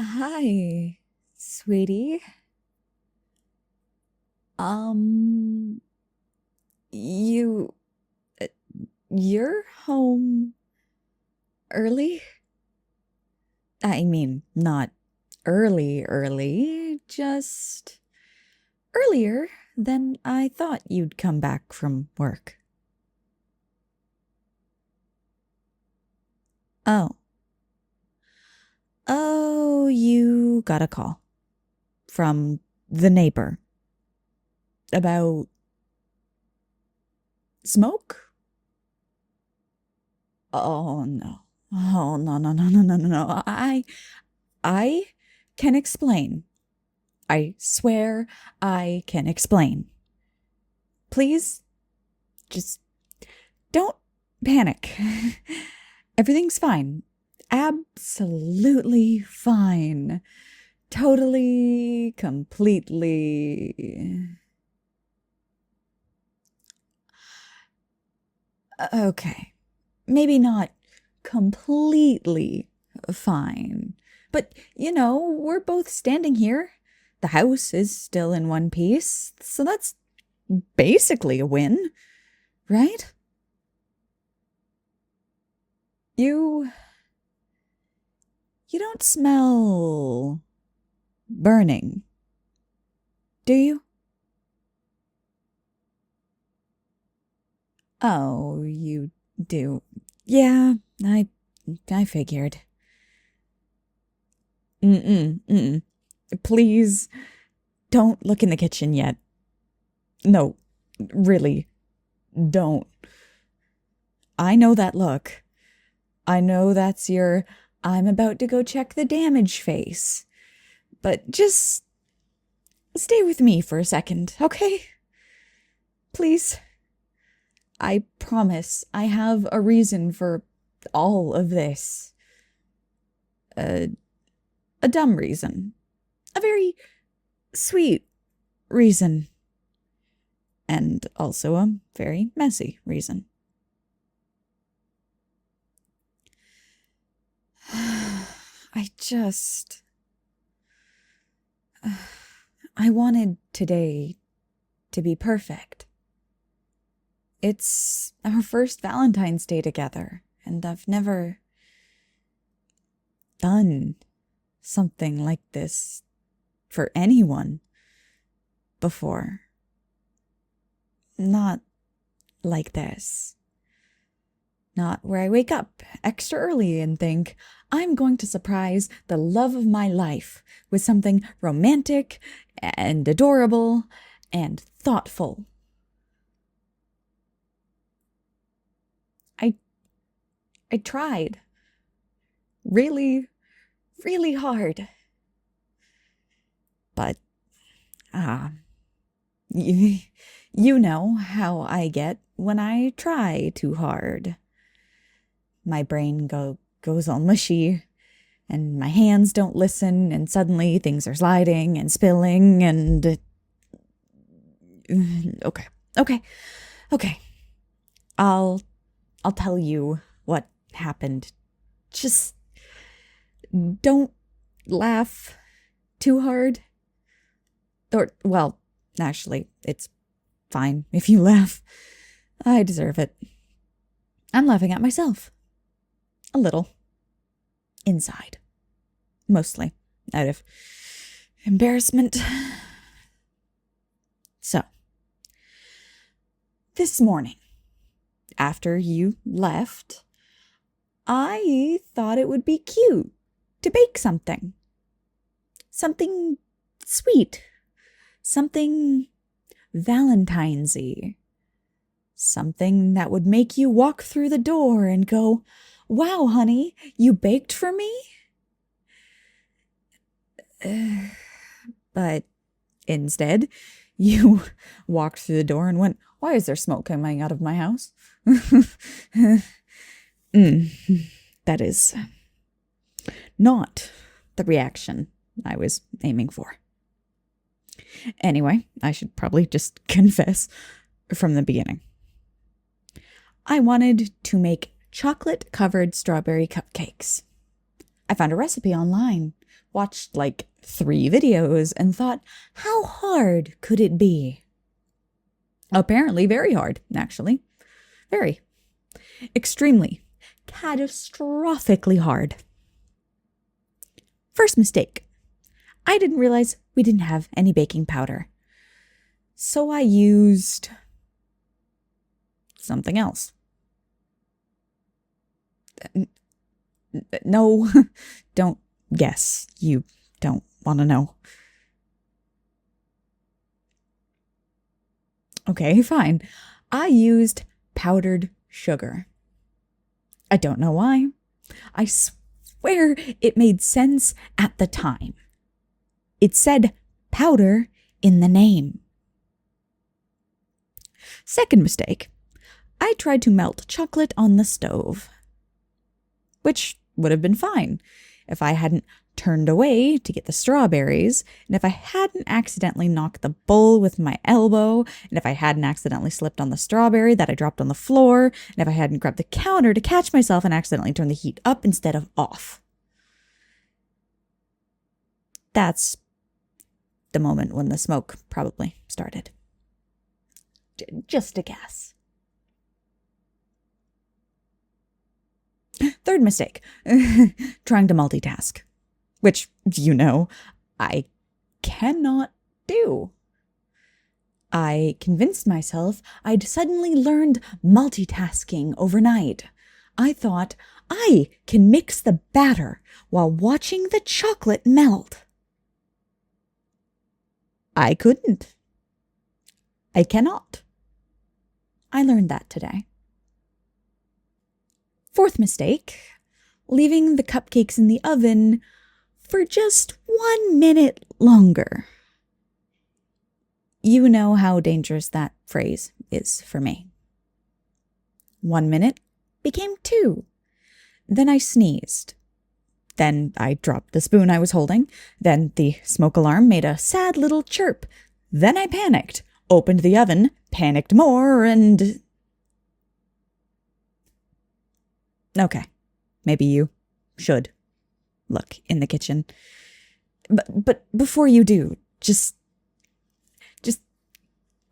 Hi, sweetie. Um, you, uh, you're home early? I mean, not early, just earlier than I thought you'd come back from work. Oh, oh, you got a call from the neighbor about smoke? Oh no. Oh no. I can explain. I swear I can explain. Please, just don't panic. Everything's fine. Absolutely fine. Totally, completely. Okay. Maybe not completely fine. But, we're both standing here. The house is still in one piece. So that's basically a win, right? You you don't smell burning, do you? Oh, you do. Yeah, I figured. Mm-mm. Please don't look in the kitchen yet. No, really, don't. I know that look. I know that's your I'm about to go check the damage face. But just stay with me for a second, okay? Please. I promise I have a reason for all of this. A, a dumb reason. A very sweet reason. And also a very messy reason. I just. I wanted today to be perfect. It's our first Valentine's Day together, and I've never done something like this for anyone before. Not like this. Not where I wake up extra early and think, I'm going to surprise the love of my life with something romantic and adorable and thoughtful. I I tried really, really hard. But ah, you, you know how I get when I try too hard. My brain goes all mushy and my hands don't listen and suddenly things are sliding and spilling and okay. Okay. Okay. I'll I'll tell you what happened. Just don't laugh too hard. Or well, actually, it's fine if you laugh. I deserve it. I'm laughing at myself. A little. Inside. Mostly. Out of embarrassment. So, this morning, after you left, I thought it would be cute to bake something. Something sweet. Something Valentine's-y. Something that would make you walk through the door and go, wow, honey, you baked for me? But instead, you walked through the door and went, why is there smoke coming out of my house? That is not the reaction I was aiming for. Anyway, I should probably just confess from the beginning. I wanted to make chocolate-covered strawberry cupcakes. I found a recipe online watched like 3 videos, and thought, how hard could it be? Apparently very hard, actually. Very. Extremely. Catastrophically hard. First mistake. I didn't realize we didn't have any baking powder. So I used something else. No, don't guess. You don't want to know. Okay, fine. I used powdered sugar. I don't know why. I swear it made sense at the time. It said powder in the name. Second mistake. I tried to melt chocolate on the stove, which would have been fine if I hadn't turned away to get the strawberries, and if I hadn't accidentally knocked the bowl with my elbow, and if I hadn't accidentally slipped on the strawberry that I dropped on the floor, and if I hadn't grabbed the counter to catch myself and accidentally turned the heat up instead of off. That's the moment when the smoke probably started. Just a guess. Third mistake, trying to multitask, which, you know, I cannot do. I convinced myself I'd suddenly learned multitasking overnight. I thought I can mix the batter while watching the chocolate melt. I couldn't. I cannot. I learned that today. Fourth mistake, leaving the cupcakes in the oven for just 1 minute longer. You know how dangerous that phrase is for me. 1 minute became 2. Then I sneezed. Then I dropped the spoon I was holding. Then the smoke alarm made a sad little chirp. Then I panicked, opened the oven, panicked more, and... Okay, maybe you should look in the kitchen. But before you do, just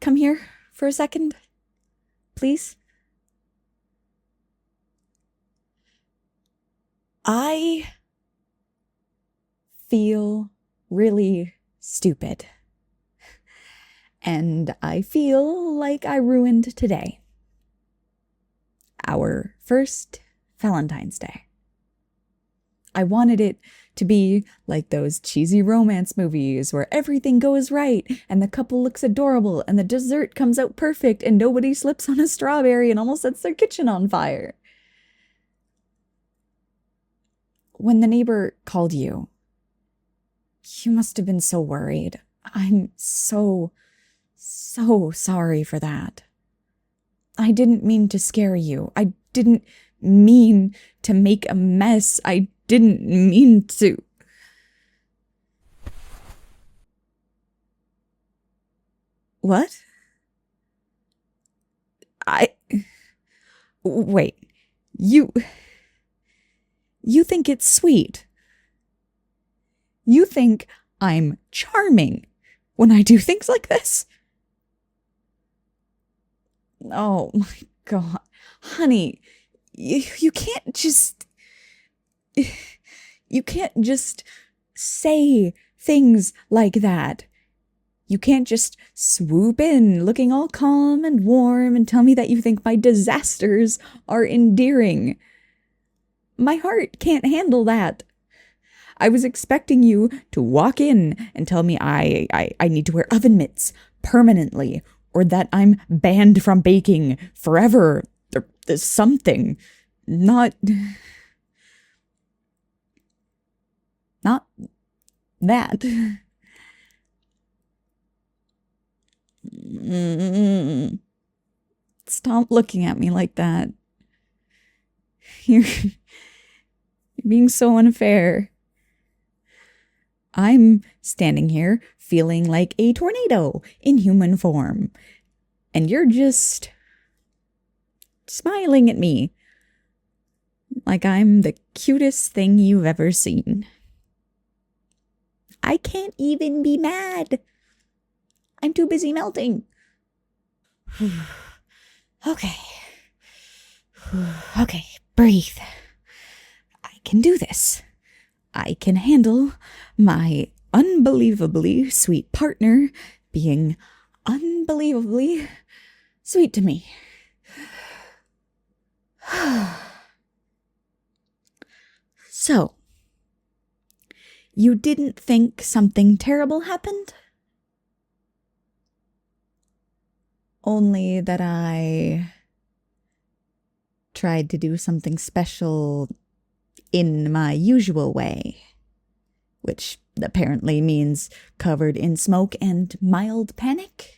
come here for a second, please. I feel really stupid. And I feel like I ruined today. Our first Valentine's Day. I wanted it to be like those cheesy romance movies where everything goes right and the couple looks adorable and the dessert comes out perfect and nobody slips on a strawberry and almost sets their kitchen on fire. When the neighbor called you, you must have been so worried. I'm so sorry for that. I didn't mean to scare you. I didn't mean to make a mess. I didn't mean to. What? Wait. You think it's sweet. You think I'm charming when I do things like this? Oh my God. Honey, you can't just say things like that. You can't just swoop in looking all calm and warm and tell me that you think my disasters are endearing. My heart can't handle that. I was expecting you to walk in and tell me I need to wear oven mitts permanently, or that I'm banned from baking forever, or something. Not that. Stop looking at me like that. You're being so unfair. I'm standing here feeling like a tornado in human form, and you're just smiling at me like I'm the cutest thing you've ever seen. I can't even be mad. I'm too busy melting. Okay. Okay, breathe. I can do this. I can handle my unbelievably sweet partner being unbelievably sweet to me. So, you didn't think something terrible happened? Only that I tried to do something special in my usual way, which apparently means covered in smoke and mild panic.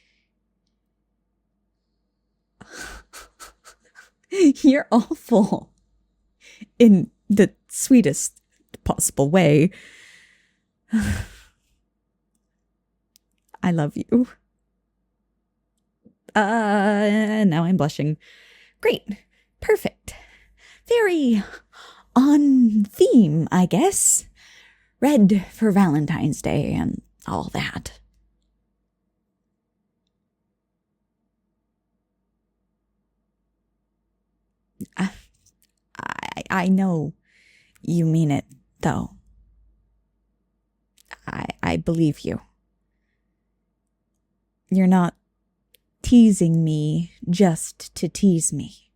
You're awful. In the sweetest possible way. I love you. Now I'm blushing. Great. Perfect. Very on theme, I guess. Red for Valentine's Day and all that. I know you mean it, though. I believe you. You're not teasing me just to tease me.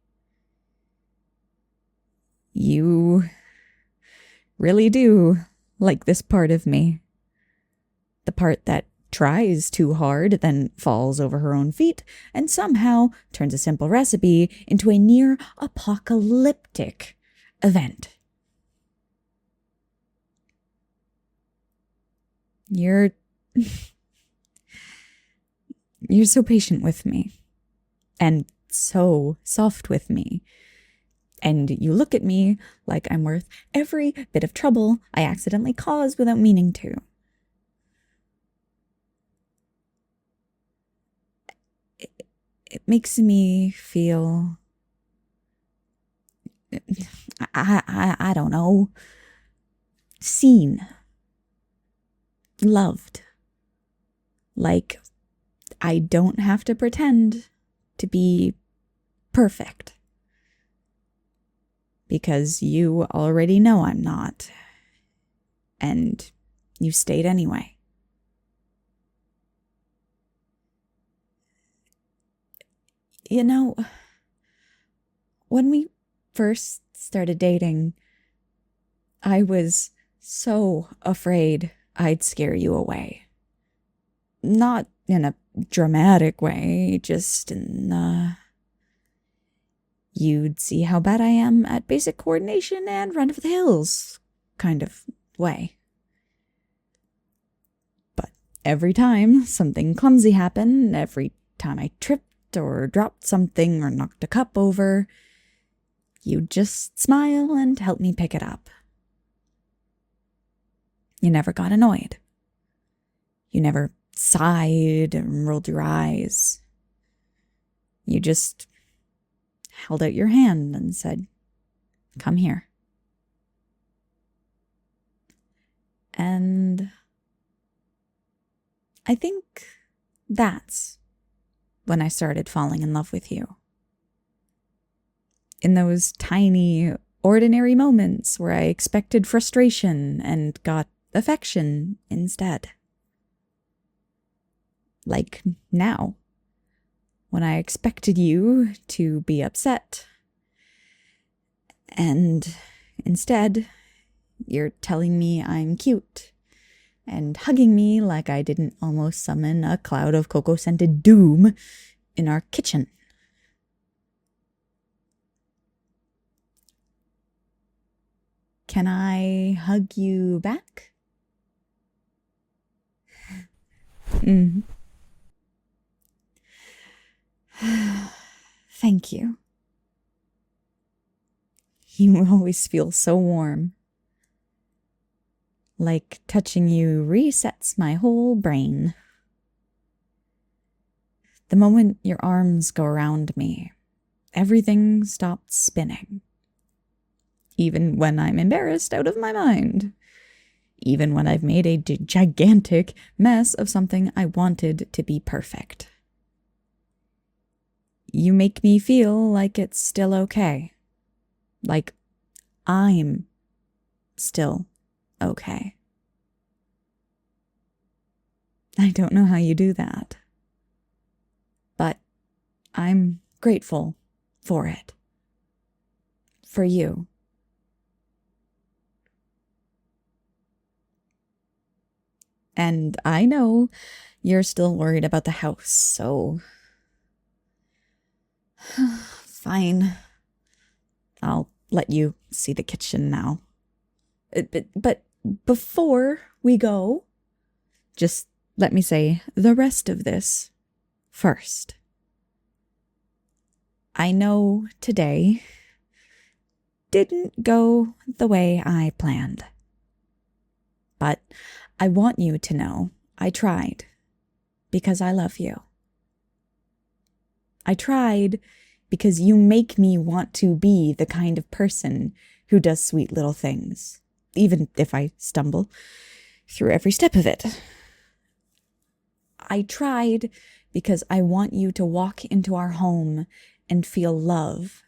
You really do like this part of me. The part that tries too hard, then falls over her own feet, and somehow turns a simple recipe into a near apocalyptic event. You're so patient with me, and so soft with me. And you look at me like I'm worth every bit of trouble I accidentally cause without meaning to. It makes me feel, I don't know, seen, loved. Like I don't have to pretend to be perfect. Because you already know I'm not. And you stayed anyway. You know, when we first started dating, I was so afraid I'd scare you away. Not in a dramatic way, just in you'd see how bad I am at basic coordination and run for the hills kind of way. But every time something clumsy happened, every time I tripped or dropped something or knocked a cup over, you'd just smile and help me pick it up. You never got annoyed. You never sighed and rolled your eyes. You just held out your hand and said, "Come here." And I think that's when I started falling in love with you. In those tiny, ordinary moments where I expected frustration and got affection instead. Like now, when I expected you to be upset. And instead, you're telling me I'm cute and hugging me like I didn't almost summon a cloud of cocoa-scented doom in our kitchen. Can I hug you back? Thank you. You always feel so warm. Like touching you resets my whole brain. The moment your arms go around me, everything stops spinning. Even when I'm embarrassed out of my mind. even when I've made a gigantic mess of something I wanted to be perfect. You make me feel like it's still okay. Like I'm still okay. I don't know how you do that, but I'm grateful for it. For you. And I know you're still worried about the house, so fine. I'll let you see the kitchen now. But before we go, just let me say the rest of this first. I know today didn't go the way I planned. But I want you to know I tried because I love you. I tried because you make me want to be the kind of person who does sweet little things, even if I stumble through every step of it. I tried because I want you to walk into our home and feel love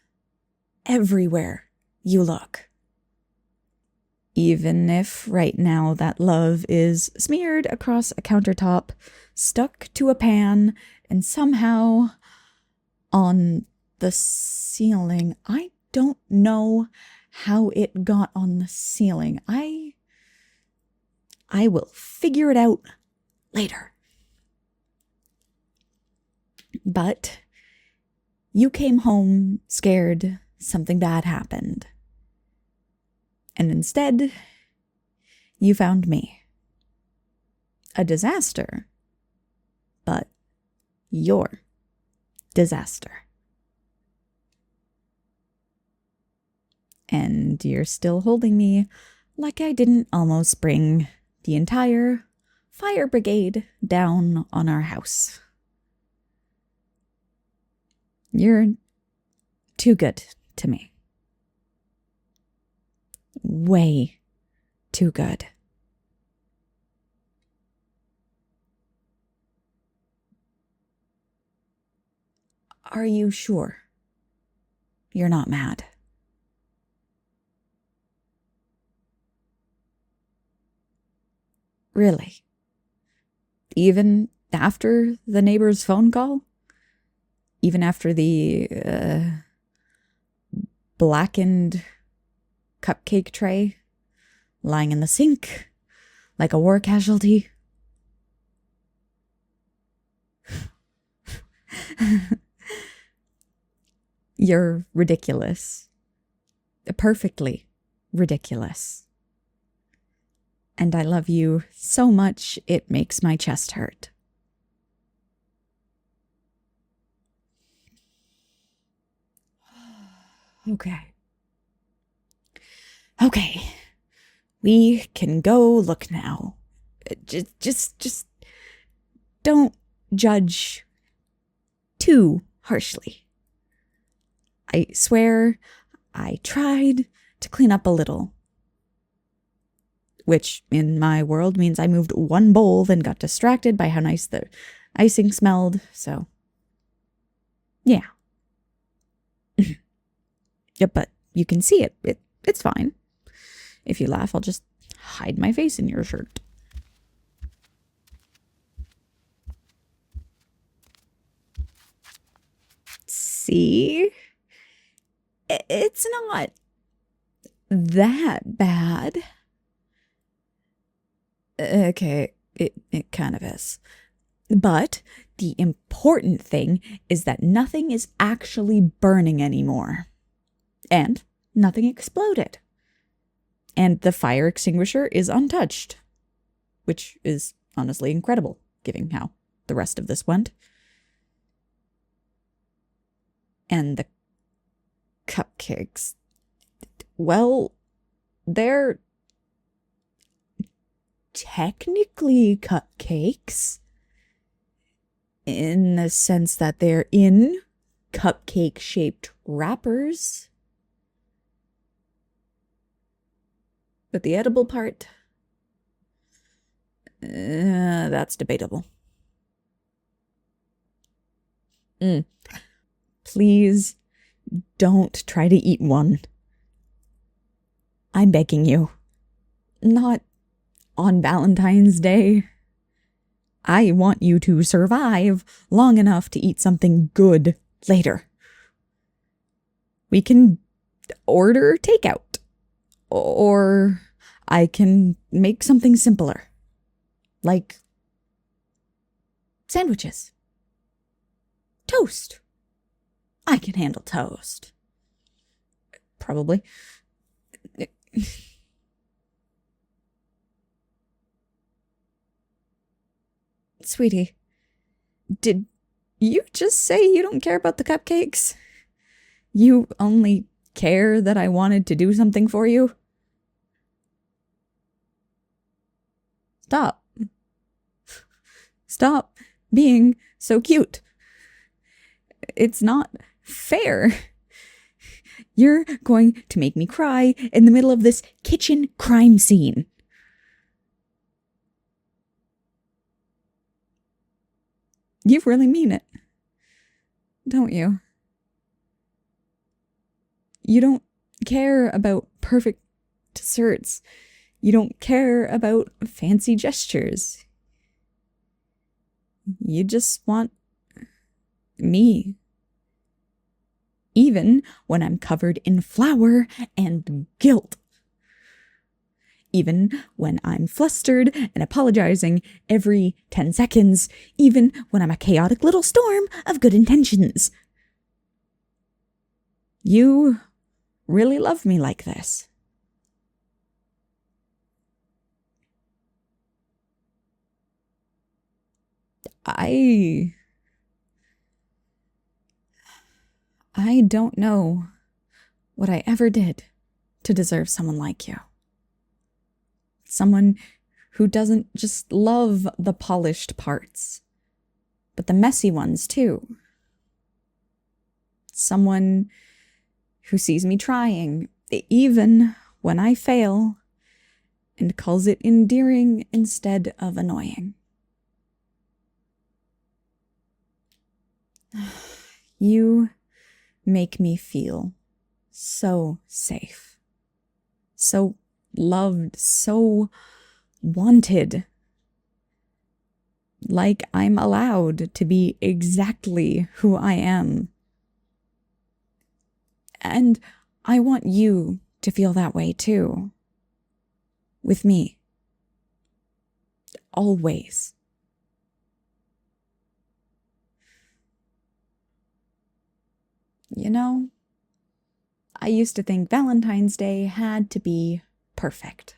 everywhere you look. Even if right now that love is smeared across a countertop, stuck to a pan, and somehow on the ceiling. I don't know how it got on the ceiling. I will figure it out later. But you came home scared something bad happened. And instead, you found me. A disaster. But your disaster. And you're still holding me like I didn't almost bring the entire fire brigade down on our house. You're too good to me. Way too good. Are you sure you're not mad? Really? Even after the neighbor's phone call? Even after the blackened cupcake tray lying in the sink like a war casualty? You're ridiculous. Perfectly ridiculous. And I love you so much it makes my chest hurt. Okay. Okay. We can go look now. Just don't judge too harshly. I swear I tried to clean up a little. Which, in my world, means I moved one bowl, then got distracted by how nice the icing smelled, so yeah. Yeah, but you can see it. It's fine. If you laugh, I'll just hide my face in your shirt. See? It's not that bad. Okay, it kind of is. But the important thing is that nothing is actually burning anymore. And nothing exploded. And the fire extinguisher is untouched. Which is honestly incredible, given how the rest of this went. And the cupcakes, well, they're technically cupcakes in the sense that they're in cupcake-shaped wrappers. But the edible part, That's debatable. Please don't try to eat one. I'm begging you. Not on Valentine's Day. I want you to survive long enough to eat something good later. We can order takeout, or I can make something simpler, like sandwiches. Toast. I can handle toast. Probably. Sweetie, did you just say you don't care about the cupcakes? You only care that I wanted to do something for you? Stop. Stop being so cute. It's not fair. You're going to make me cry in the middle of this kitchen crime scene. You really mean it, don't you? You don't care about perfect desserts. You don't care about fancy gestures. You just want me. Even when I'm covered in flour and guilt. Even when I'm flustered and apologizing every 10 seconds. Even when I'm a chaotic little storm of good intentions. You really love me like this. I don't know what I ever did to deserve someone like you. Someone who doesn't just love the polished parts, but the messy ones too. Someone who sees me trying, even when I fail, and calls it endearing instead of annoying. You make me feel so safe, so loved, so wanted. Like I'm allowed to be exactly who I am. And I want you to feel that way too. With me. Always. You know, I used to think Valentine's Day had to be perfect.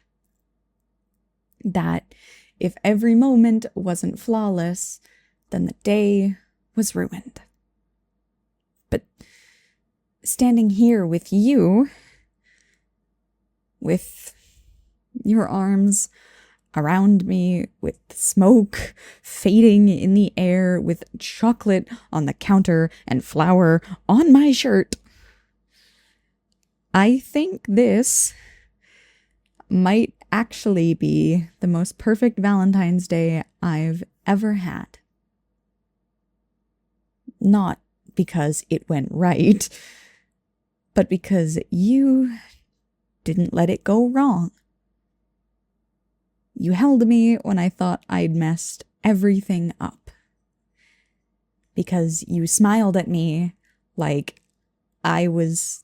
That if every moment wasn't flawless, then the day was ruined. But standing here with you, with your arms around me, with smoke fading in the air, with chocolate on the counter and flour on my shirt, I think this might actually be the most perfect Valentine's Day I've ever had. Not because it went right, but because you didn't let it go wrong. You held me when I thought I'd messed everything up. Because you smiled at me like I was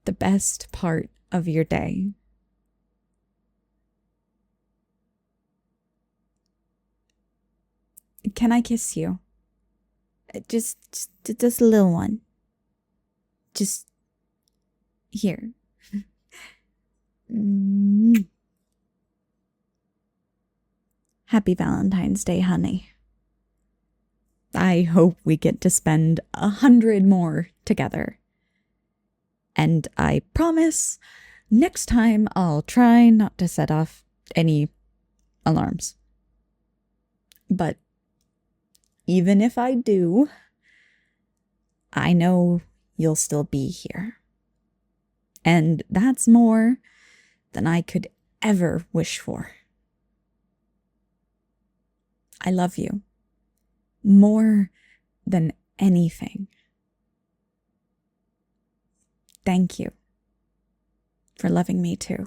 the best part of your day. Can I kiss you? Just a little one. Just here. Happy Valentine's Day, honey. I hope we get to spend 100 more together. And I promise, next time I'll try not to set off any alarms. But even if I do, I know you'll still be here. And that's more than I could ever wish for. I love you more than anything. Thank you for loving me too.